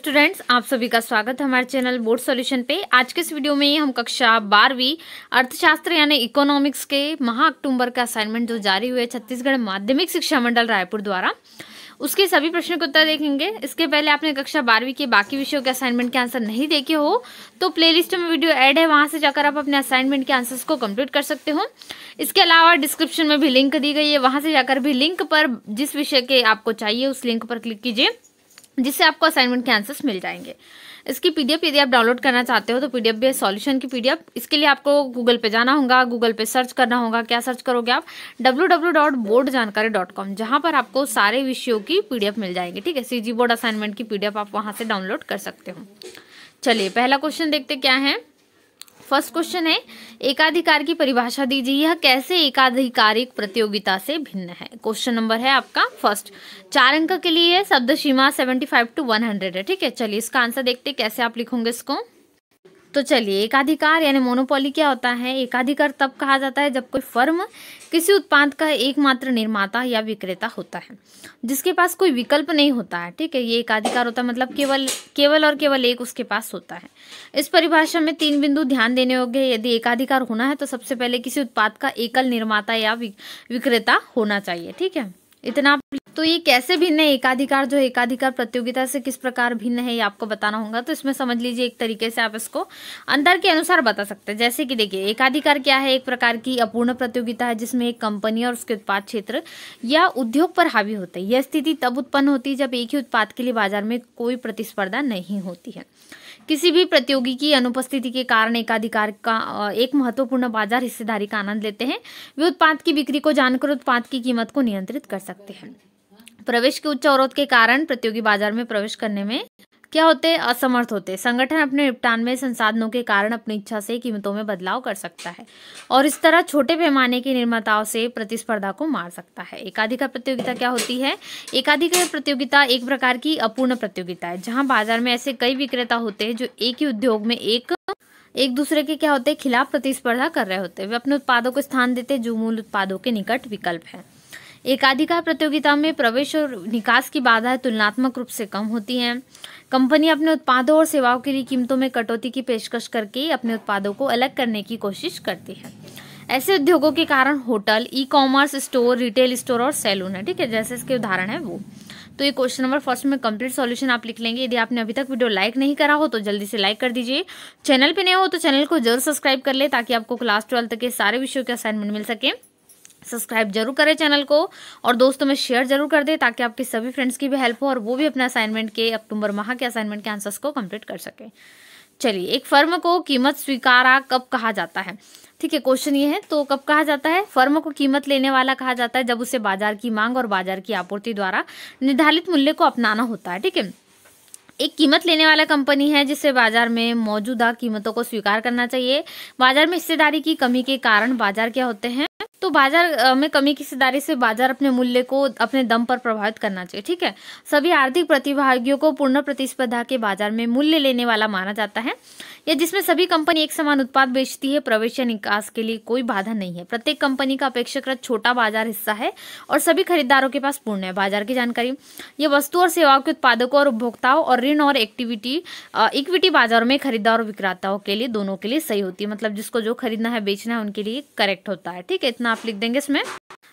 Students, आप सभी का स्वागत है हमारे चैनल बोर्ड सॉल्यूशन पे। आज के इस वीडियो में हम कक्षा 12वीं अर्थशास्त्र यानी इकोनॉमिक्स के माह अक्टूबर का असाइनमेंट जो जारी हुए छत्तीसगढ़ माध्यमिक शिक्षा मंडल रायपुर द्वारा, उसके सभी प्रश्नों के उत्तर देखेंगे। इसके पहले आपने कक्षा 12वीं के बाकी विषयों के असाइनमेंट के आंसर नहीं देखे हो तो प्लेलिस्ट में वीडियो ऐड है, वहां से जाकर आप अपने असाइनमेंट के आंसर्स को कंप्लीट कर सकते हो। इसके अलावा डिस्क्रिप्शन में भी लिंक दी गई है, वहां से जाकर भी लिंक पर जिस विषय के आपको चाहिए उस लिंक पर क्लिक कीजिए, जिससे आपको असाइनमेंट के आंसर्स मिल जाएंगे। इसकी पीडीएफ यदि आप डाउनलोड करना चाहते हो तो पीडीएफ भी है, सॉल्यूशन की पीडीएफ। इसके लिए आपको गूगल पे जाना होगा, गूगल पे सर्च करना होगा। क्या सर्च करोगे आप? www.boardjankari.com, जहां पर आपको सारे विषयों की पीडीएफ मिल जाएंगे। ठीक है, सीजी बोर्ड असाइनमेंट की पीडीएफ आप वहां से डाउनलोड कर सकते हो। चलिए पहला क्वेश्चन देखते क्या है। फर्स्ट क्वेश्चन है, एकाधिकार की परिभाषा दीजिए, यह कैसे एकाधिकारिक प्रतियोगिता से भिन्न है। क्वेश्चन नंबर है आपका फर्स्ट, 4 अंक के लिए शब्द सीमा 75 to 100 है। ठीक है, चलिए इसका आंसर देखते कैसे आप लिखोगे इसको। तो चलिए, एकाधिकार यानी मोनोपोली क्या होता है? एकाधिकार तब कहा जाता है जब कोई फर्म किसी उत्पाद का एकमात्र निर्माता या विक्रेता होता है, जिसके पास कोई विकल्प नहीं होता है। ठीक है, ये एकाधिकार होता है, मतलब केवल एक उसके पास होता है। इस परिभाषा में 3 बिंदु ध्यान देने योग्य है। यदि एकाधिकार होना है तो सबसे पहले किसी उत्पाद का एकल निर्माता या विक्रेता होना चाहिए। ठीक है, इतना। तो ये कैसे भिन्न है एकाधिकार, जो एकाधिकार प्रतियोगिता से किस प्रकार भिन्न है, ये आपको बताना होगा। तो इसमें समझ लीजिए, एक तरीके से आप इसको अंतर के अनुसार बता सकते हैं। जैसे कि देखिए, एकाधिकार क्या है? एक प्रकार की अपूर्ण प्रतियोगिता है जिसमें एक कंपनी और उसके उत्पाद क्षेत्र या उद्योग पर हावी होते हैं। यह स्थिति तब उत्पन्न होती है जब एक ही उत्पाद के लिए बाजार में कोई प्रतिस्पर्धा नहीं होती है। किसी भी प्रतियोगी की अनुपस्थिति के कारण एकाधिकार का एक महत्वपूर्ण बाजार हिस्सेदारी का आनंद लेते हैं। वे उत्पाद की बिक्री को जानकर उत्पाद की कीमत को नियंत्रित कर सकते हैं। प्रवेश के उच्च अवरोध के कारण प्रतियोगी बाजार में प्रवेश करने में क्या होते हैं? असमर्थ होते हैं। संगठन अपने निपटान में संसाधनों के कारण अपनी इच्छा से कीमतों में बदलाव कर सकता है और इस तरह छोटे पैमाने के निर्माताओं से प्रतिस्पर्धा को मार सकता है। एकाधिकार प्रतियोगिता क्या होती है? एकाधिकार प्रतियोगिता एक प्रकार की अपूर्ण प्रतियोगिता है जहां बाजार में ऐसे कई विक्रेता होते हैं जो एक ही उद्योग में एक दूसरे के क्या होते हैं, खिलाफ प्रतिस्पर्धा कर रहे होते हैं। वे अपने उत्पादों को स्थान देते हैं जो मूल उत्पादों के निकट विकल्प है। एकाधिकार प्रतियोगिता में प्रवेश और निकास की बाधाएं तुलनात्मक रूप से कम होती हैं। कंपनी अपने उत्पादों और सेवाओं के लिए कीमतों में कटौती की पेशकश करके अपने उत्पादों को अलग करने की कोशिश करती है। ऐसे उद्योगों के कारण hotel, e commerce store, retail store और सैलून है। ठीक है, जैसे इसके उदाहरण है वो। तो ये क्वेश्चन नंबर फर्स्ट में कंप्लीट सॉल्यूशन आप लिख लेंगे। यदि आपने अभी तक वीडियो लाइक नहीं करा हो तो जल्दी से लाइक कर दीजिए। चैनल पे नए हो तो चैनल को जरूर सब्सक्राइब कर ले, ताकि आपको क्लास 12 तक के सारे विषयों के असाइनमेंट मिल सके। सब्सक्राइब जरूर करें चैनल को और दोस्तों में शेयर जरूर कर दें, ताकि आपके सभी फ्रेंड्स की भी हेल्प हो और वो भी अपने असाइनमेंट के अक्टूबर माह के असाइनमेंट के आंसर्स को कंप्लीट कर सके। चलिए, एक फर्म को कीमत स्वीकारा कब कहा जाता है? ठीक है, क्वेश्चन ये है। तो कब कहा जाता है? फर्म को कीमत लेने वाला कहा जाता है जब उसे बाजार की मांग और बाजार की आपूर्ति द्वारा निर्धारित मूल्य को अपनाना होता है। ठीक है, एक कीमत लेने वाला कंपनी है जिसे बाजार में मौजूदा कीमतों को स्वीकार करना चाहिए। बाजार में हिस्सेदारी की कमी के कारण बाजार क्या होते हैं? तो बाजार में कमी की हिस्सेदारी से बाजार अपने मूल्य को अपने दम पर प्रभावित करना चाहिए। ठीक है, सभी आर्थिक प्रतिभागियों को पूर्ण प्रतिस्पर्धा के बाजार में मूल्य लेने वाला माना जाता है, या जिसमें सभी कंपनी एक समान उत्पाद बेचती है। प्रवेश या निकास के लिए कोई बाधा नहीं है। प्रत्येक कंपनी का अपेक्षाकृत छोटा बाजार हिस्सा है और सभी खरीदारों के पास पूर्ण है बाजार की जानकारी। ये वस्तु और सेवाओं के उत्पादकों और उपभोक्ताओं और ऋण और इक्विटी बाजारों में खरीदार और विक्रेताओं के लिए दोनों के लिए सही होती है। मतलब जिसको जो खरीदना है बेचना है उनके लिए करेक्ट होता है। ठीक है, इतना आप लिख देंगे इसमें।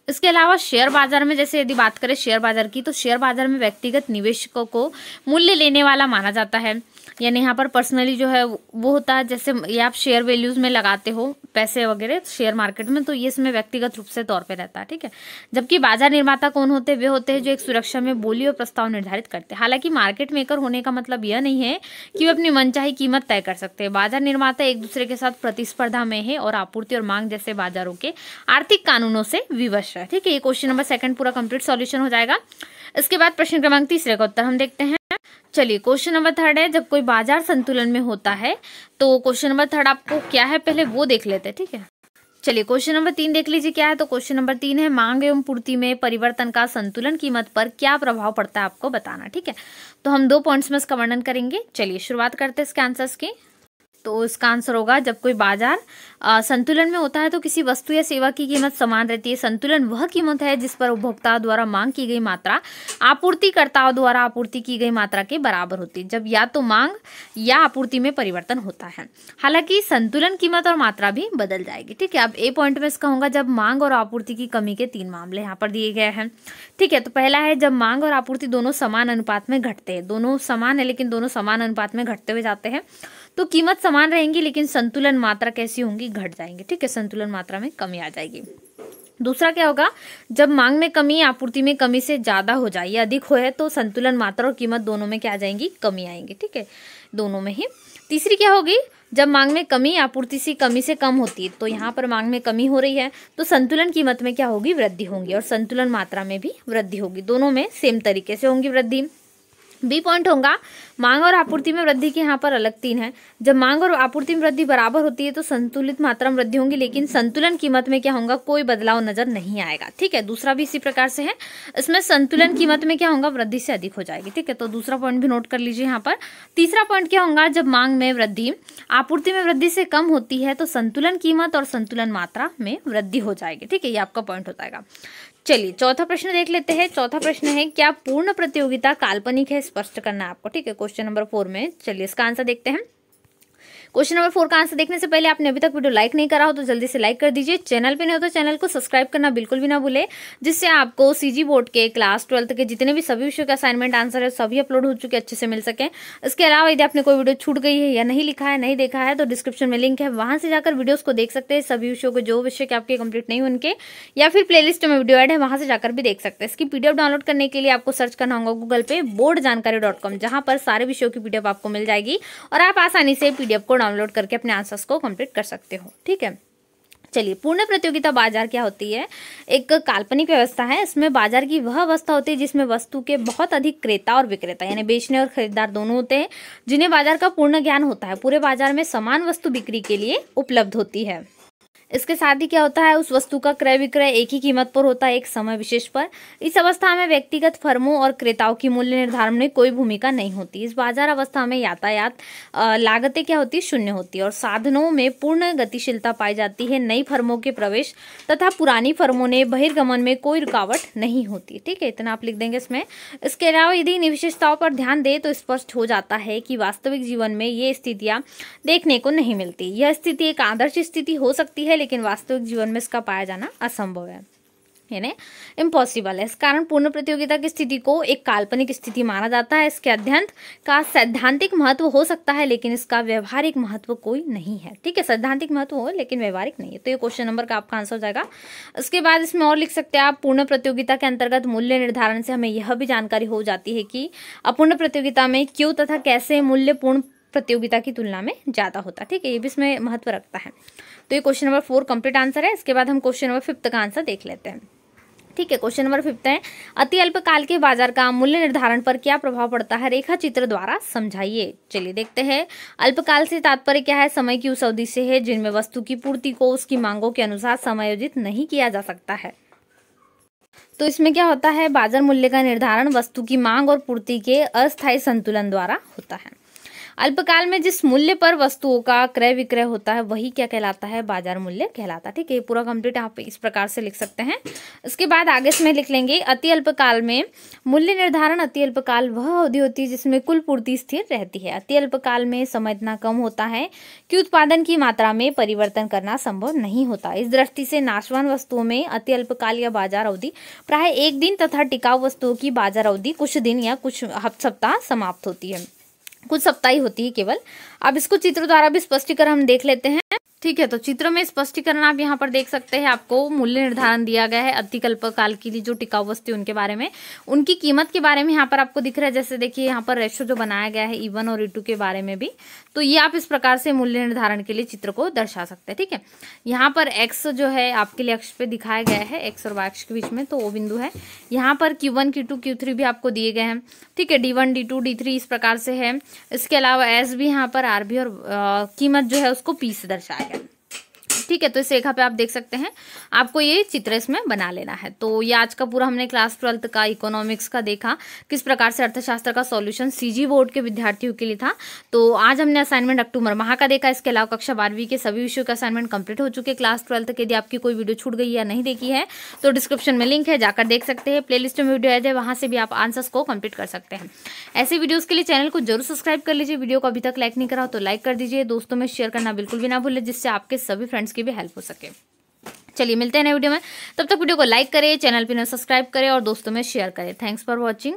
इसके अलावा शेयर बाजार में, जैसे यदि बात करें शेयर बाजार की, तो शेयर बाजार में व्यक्तिगत निवेशकों को मूल्य लेने वाला माना जाता है। यानी यहाँ पर पर्सनली जो है वो होता है, जैसे ये आप शेयर वैल्यूज में लगाते हो पैसे वगैरह शेयर मार्केट में, तो ये इसमें व्यक्तिगत रूप से तौर पे रहता है। ठीक है, जबकि बाजार निर्माता कौन होते हैं? वे होते हैं जो एक सुरक्षा में बोली और प्रस्ताव निर्धारित करते हैं। हालांकि मार्केट मेकर होने का मतलब यह नहीं है कि वे अपनी मनचाही कीमत तय कर सकते हैं। बाजार निर्माता एक दूसरे के साथ प्रतिस्पर्धा में है और आपूर्ति और मांग जैसे बाजारों के आर्थिक कानूनों से विवश है। ठीक है, ये क्वेश्चन नंबर 2 पूरा कंप्लीट सॉल्यूशन हो जाएगा। इसके बाद प्रश्न क्रमांक 3 का उत्तर हम देखते हैं। चलिए, क्वेश्चन नंबर 3 है, जब कोई बाजार संतुलन में होता है। तो क्वेश्चन नंबर 3 आपको क्या है पहले वो देख लेते हैं। ठीक है, चलिए क्वेश्चन नंबर 3 देख लीजिए क्या है। तो क्वेश्चन नंबर 3 है, मांग एवं पूर्ति में परिवर्तन का संतुलन कीमत पर क्या प्रभाव पड़ता है आपको बताना। ठीक है, तो हम 2 पॉइंट्स में इसका वर्णन करेंगे। चलिए शुरुआत करते हैं इसके आंसर्स की। तो इसका आंसर होगा जब कोई बाजार संतुलन में होता है तो किसी वस्तु या सेवा की कीमत समान रहती है। संतुलन वह कीमत है जिस पर उपभोक्ताओं द्वारा मांग की गई मात्रा आपूर्तिकर्ताओं द्वारा आपूर्ति की गई मात्रा के बराबर होती है, जब या तो मांग या आपूर्ति में परिवर्तन होता है। हालांकि संतुलन कीमत और मात्रा भी बदल जाएगी। ठीक है, अब ए पॉइंट में इसका होगा जब मांग और आपूर्ति की कमी के 3 मामले यहाँ पर दिए गए हैं। ठीक है, तो पहला है जब मांग और आपूर्ति दोनों समान अनुपात में घटते हैं। दोनों समान है लेकिन दोनों समान अनुपात में घटते हुए जाते हैं तो कीमत समान रहेंगी लेकिन संतुलन मात्रा कैसी होंगी, घट जाएंगी। ठीक है, संतुलन मात्रा में कमी आ जाएगी। दूसरा क्या होगा, जब मांग में कमी आपूर्ति में कमी से ज्यादा हो जाए या अधिक हो तो संतुलन मात्रा और कीमत दोनों में क्या आ जाएंगी, कमी आएंगी। ठीक है, दोनों में ही। तीसरी क्या होगी, जब मांग में कमी आपूर्ति से कमी से कम होती है, तो यहाँ पर मांग में कमी हो रही है तो संतुलन कीमत में क्या होगी, वृद्धि होगी और संतुलन मात्रा में भी वृद्धि होगी। दोनों में सेम तरीके से होंगी वृद्धि। बी पॉइंट होगा मांग और आपूर्ति में वृद्धि के यहाँ पर अलग 3 है। जब मांग और आपूर्ति में वृद्धि बराबर होती है तो संतुलित मात्रा में वृद्धि होंगी लेकिन संतुलन कीमत में क्या होगा, कोई बदलाव नजर नहीं आएगा। ठीक है, दूसरा भी इसी प्रकार से है, इसमें संतुलन कीमत में क्या होगा, वृद्धि से अधिक हो जाएगी। ठीक है, तो दूसरा पॉइंट भी नोट कर लीजिए यहाँ पर। तीसरा पॉइंट क्या होगा, जब मांग में वृद्धि आपूर्ति में वृद्धि से कम होती है तो संतुलन कीमत और संतुलन मात्रा में वृद्धि हो जाएगी। ठीक है, ये आपका पॉइंट हो जाएगा। चलिए चौथा प्रश्न देख लेते हैं। चौथा प्रश्न है, क्या पूर्ण प्रतियोगिता काल्पनिक है, स्पष्ट करना है आपको। ठीक है, क्वेश्चन नंबर 4 में। चलिए इसका आंसर देखते हैं। क्वेश्चन नंबर 4 का आंसर देखने से पहले आपने अभी तक वीडियो लाइक नहीं करा हो तो जल्दी से लाइक कर दीजिए। चैनल पे नहीं हो तो चैनल को सब्सक्राइब करना बिल्कुल भी ना भूले, जिससे आपको सीजी बोर्ड के क्लास 12th के जितने भी सभी विषयों के असाइनमेंट आंसर है सभी अपलोड हो चुके अच्छे से मिल सके। इसके अलावा यदि आपने कोई वीडियो छूट गई है या नहीं लिखा है, नहीं देखा है, तो डिस्क्रिप्शन में लिंक है, वहां से जाकर वीडियोस को देख सकते हैं। सभी विषयों को जो विषय के आपके कंप्लीट नहीं उनके, या फिर प्लेलिस्ट में वीडियो ऐड है वहां से जाकर भी देख सकते हैं। इसकी पीडीएफ डाउनलोड करने के लिए आपको सर्च करना होगा गूगल पे boardjankari.com, जहां पर सारे विषयों की पीडीएफ आपको मिल जाएगी और आप आसानी से पीडीएफ को डाउनलोड करके अपने आंसर्स को कंप्लीट कर सकते हो। ठीक है, चलिए पूर्ण प्रतियोगिता बाजार क्या होती है, एक काल्पनिक व्यवस्था है। इसमें बाजार की वह अवस्था होती है जिसमें वस्तु के बहुत अधिक क्रेता और विक्रेता यानी बेचने और खरीदार दोनों होते हैं, जिन्हें बाजार का पूर्ण ज्ञान होता है। पूरे बाजार में समान वस्तु बिक्री के लिए उपलब्ध होती है। इसके साथ ही क्या होता है, उस वस्तु का क्रय विक्रय एक ही कीमत पर होता है एक समय विशेष पर। इस अवस्था में व्यक्तिगत फर्मों और क्रेताओं की मूल्य निर्धारण में कोई भूमिका नहीं होती। इस बाजार अवस्था में यातायात लागतें क्या होती है, शून्य होती है और साधनों में पूर्ण गतिशीलता पाई जाती है। नई फर्मों के प्रवेश तथा पुरानी फर्मों ने बहिर्गमन में कोई रुकावट नहीं होती। ठीक है, इतना आप लिख देंगे इसमें। इसके अलावा यदि इन विशेषताओं पर ध्यान दे तो स्पष्ट हो जाता है कि वास्तविक जीवन में ये स्थितियां देखने को नहीं मिलती। यह स्थिति एक आदर्श स्थिति हो सकती है लेकिन वास्तविक जीवन में इसका पाया जाना असंभव है, यानी इम्पॉसिबल है। इस कारण पूर्ण प्रतियोगिता की स्थिति को एक काल्पनिक स्थिति माना जाता है। इसके अध्ययन का सैद्धांतिक महत्व हो सकता है लेकिन इसका व्यवहारिक महत्व कोई नहीं है। ठीक है, सैद्धांतिक महत्व हो लेकिन व्यवहारिक नहीं है। तो ये क्वेश्चन नंबर का आपका आंसर हो जाएगा। इसके बाद इसमें और लिख सकते हैं आप, पूर्ण प्रतियोगिता के अंतर्गत मूल्य निर्धारण से हमें यह भी जानकारी हो जाती है कि अपूर्ण प्रतियोगिता में क्यों तथा कैसे मूल्य पूर्ण प्रतियोगिता की तुलना में ज्यादा होता है। ठीक है, ये भी इसमें महत्व रखता है। तो ये क्वेश्चन नंबर 4 कंप्लीट आंसर है। इसके बाद हम क्वेश्चन नंबर 5 का आंसर देख लेते हैं। ठीक है, क्वेश्चन नंबर 5 है, अति अल्पकाल के बाजार का मूल्य निर्धारण पर क्या प्रभाव पड़ता है, रेखा चित्र द्वारा समझाइए। चलिए देखते हैं। अल्पकाल से तात्पर्य क्या है, समय की उस अवधि से है जिनमें वस्तु की पूर्ति को उसकी मांगों के अनुसार समायोजित नहीं किया जा सकता है। तो इसमें क्या होता है, बाजार मूल्य का निर्धारण वस्तु की मांग और पूर्ति के अस्थायी संतुलन द्वारा होता है। अल्पकाल में जिस मूल्य पर वस्तुओं का क्रय विक्रय होता है वही क्या कहलाता है, बाजार मूल्य कहलाता है। ठीक है, पूरा कंप्लीट आप इस प्रकार से लिख सकते हैं। इसके बाद आगे इसमें लिख लेंगे, अति अल्पकाल में मूल्य निर्धारण। अति अल्पकाल वह अवधि होती है जिसमें कुल पूर्ति स्थिर रहती है। अति अल्पकाल में समय इतना कम होता है कि उत्पादन की मात्रा में परिवर्तन करना संभव नहीं होता। इस दृष्टि से नाशवान वस्तुओं में अति अल्पकाल या बाजार अवधि प्राय 1 दिन तथा टिकाऊ वस्तुओं की बाजार अवधि कुछ दिन या कुछ सप्ताह समाप्त होती है, कुछ सप्ताह ही होती है केवल। अब इसको चित्र द्वारा भी स्पष्टीकरण हम देख लेते हैं। ठीक है, तो चित्र में स्पष्टीकरण आप यहाँ पर देख सकते हैं। आपको मूल्य निर्धारण दिया गया है अति अल्पकाल के लिए जो टिकाऊ वस्तु उनके बारे में, उनकी कीमत के बारे में यहाँ पर आपको दिख रहा है। जैसे देखिए यहाँ पर रेशो जो बनाया गया है E1 और E2 के बारे में भी, तो ये आप इस प्रकार से मूल्य निर्धारण के लिए चित्र को दर्शा सकते हैं। ठीक है, यहाँ पर एक्स जो है आपके लिए अक्ष पे दिखाया गया है, एक्स और वाई अक्ष के बीच में, तो वो बिंदु है। यहाँ पर Q1 Q2 Q3 भी आपको दिए गए हैं। ठीक है, D1 D2 D3 इस प्रकार से है। इसके अलावा एस भी यहाँ पर, आर भी, और कीमत जो है उसको P से दर्शाया गया। ठीक है। तो इस रेखा पे आप देख सकते हैं, आपको ये चित्र इसमें बना लेना है। तो ये आज का पूरा हमने क्लास 12th का इकोनॉमिक्स का देखा, किस प्रकार से अर्थशास्त्र का सॉल्यूशन सीजी बोर्ड के विद्यार्थियों के लिए था। तो आज हमने असाइनमेंट अक्टूबर माह का देखा। इसके अलावा कक्षा 12वीं के सभी विषयों के असाइनमेंट कंप्लीट हो चुके क्लास 12th के। यदि आपकी कोई वीडियो छूट गई या नहीं देखी है तो डिस्क्रिप्शन में लिंक है, जाकर देख सकते हैं। प्लेलिस्ट में वीडियो है, वहां से भी आप आंसर्स को कंप्लीट कर सकते हैं। ऐसे वीडियोस के लिए चैनल को जरूर सब्सक्राइब कर लीजिए। वीडियो को अभी तक लाइक नहीं करा तो लाइक कर दीजिए, दोस्तों में शेयर करना बिल्कुल भी ना भूलें, जिससे आपके सभी फ्रेंड्स की भी हेल्प हो सके। चलिए मिलते हैं नए वीडियो में, तब तक वीडियो को लाइक करें, चैनल पे सब्सक्राइब करें और दोस्तों में शेयर करें। Thanks for watching.